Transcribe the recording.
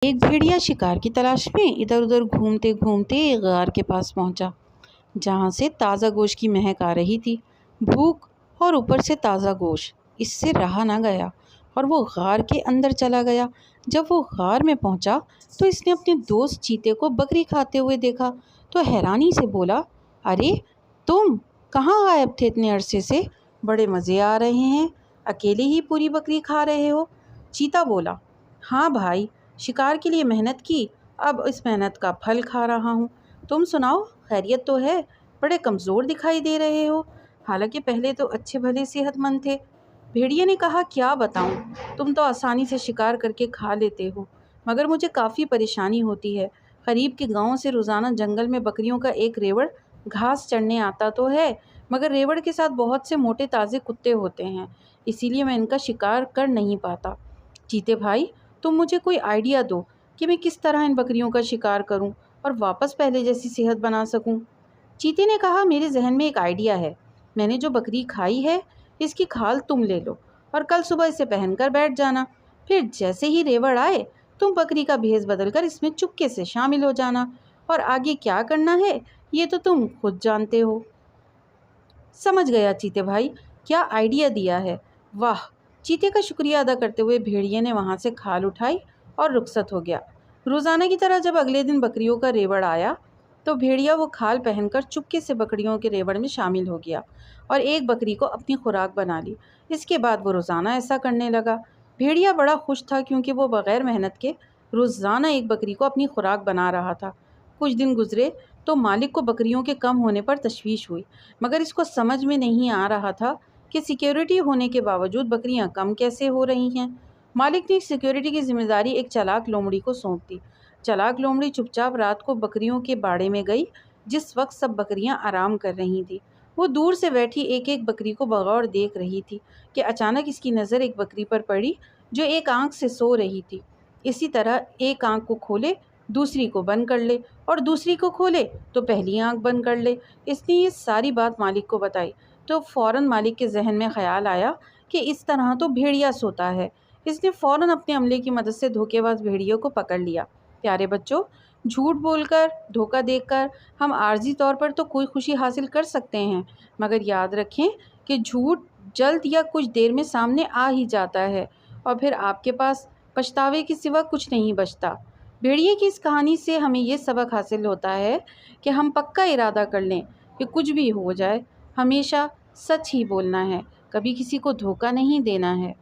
ایک भेड़िया शिकार की तलाश में इधर उधर घूमते घूमते एक गार के पास पहुंचा, जहां से ताज़ा गोश्त की महक आ रही थी। भूख और ऊपर से ताज़ा गोश्त, इससे रहा ना गया और वो गार के अंदर चला गया। जब वो गार में पहुंचा तो इसने अपने दोस्त चीते को बकरी खाते हुए देखा तो हैरानी से बोला, अरे तुम कहाँ गायब थे इतने अरसे से? बड़े मज़े आ रहे हैं, अकेले ही पूरी बकरी खा रहे हो। चीता बोला, हाँ भाई, शिकार के लिए मेहनत की, अब इस मेहनत का फल खा रहा हूँ। तुम सुनाओ, खैरियत तो है? बड़े कमज़ोर दिखाई दे रहे हो, हालांकि पहले तो अच्छे भले सेहतमंद थे। भेड़िए ने कहा, क्या बताऊँ, तुम तो आसानी से शिकार करके खा लेते हो, मगर मुझे काफ़ी परेशानी होती है। करीब के गांव से रोज़ाना जंगल में बकरियों का एक रेवड़ घास चढ़ने आता तो है, मगर रेवड़ के साथ बहुत से मोटे ताज़े कुत्ते होते हैं, इसीलिए मैं इनका शिकार कर नहीं पाता। चीते भाई, तुम मुझे कोई आइडिया दो कि मैं किस तरह इन बकरियों का शिकार करूं और वापस पहले जैसी सेहत बना सकूं। चीते ने कहा, मेरे जहन में एक आइडिया है। मैंने जो बकरी खाई है, इसकी खाल तुम ले लो और कल सुबह इसे पहनकर बैठ जाना। फिर जैसे ही रेवड़ आए, तुम बकरी का भेष बदलकर इसमें चुपके से शामिल हो जाना, और आगे क्या करना है ये तो तुम खुद जानते हो। समझ गया चीते भाई, क्या आइडिया दिया है, वाह। चीते का शुक्रिया अदा करते हुए भेड़िए ने वहाँ से खाल उठाई और रुखसत हो गया। रोज़ाना की तरह जब अगले दिन बकरियों का रेवड़ आया तो भेड़िया वो खाल पहनकर चुपके से बकरियों के रेवड़ में शामिल हो गया और एक बकरी को अपनी खुराक बना ली। इसके बाद वो रोज़ाना ऐसा करने लगा। भेड़िया बड़ा खुश था क्योंकि वो बग़ैर मेहनत के रोज़ाना एक बकरी को अपनी खुराक बना रहा था। कुछ दिन गुजरे तो मालिक को बकरियों के कम होने पर तशवीश हुई, मगर इसको समझ में नहीं आ रहा था कि सिक्योरिटी होने के बावजूद बकरियां कम कैसे हो रही हैं। मालिक ने सिक्योरिटी की जिम्मेदारी एक चालाक लोमड़ी को सौंप दी। चालाक लोमड़ी चुपचाप रात को बकरियों के बाड़े में गई, जिस वक्त सब बकरियां आराम कर रही थी। वो दूर से बैठी एक एक बकरी को बगौर देख रही थी कि अचानक इसकी नज़र एक बकरी पर पड़ी जो एक आंख से सो रही थी। इसी तरह एक आंख को खोले, दूसरी को बंद कर ले, और दूसरी को खोले तो पहली आंख बंद कर ले। इसने ये सारी बात मालिक को बताई तो फ़ौरन मालिक के जहन में ख़्याल आया कि इस तरह तो भेड़िया सोता है। इसने फ़ौरन अपने अमले की मदद से धोखेबाज भेड़ियों को पकड़ लिया। प्यारे बच्चों, झूठ बोलकर, धोखा देकर हम आर्जी तौर पर तो कोई खुशी हासिल कर सकते हैं, मगर याद रखें कि झूठ जल्द या कुछ देर में सामने आ ही जाता है और फिर आपके पास पछतावे के सिवा कुछ नहीं बचता। भेड़िए की इस कहानी से हमें ये सबक हासिल होता है कि हम पक्का इरादा कर लें कि कुछ भी हो जाए, हमेशा सच ही बोलना है, कभी किसी को धोखा नहीं देना है।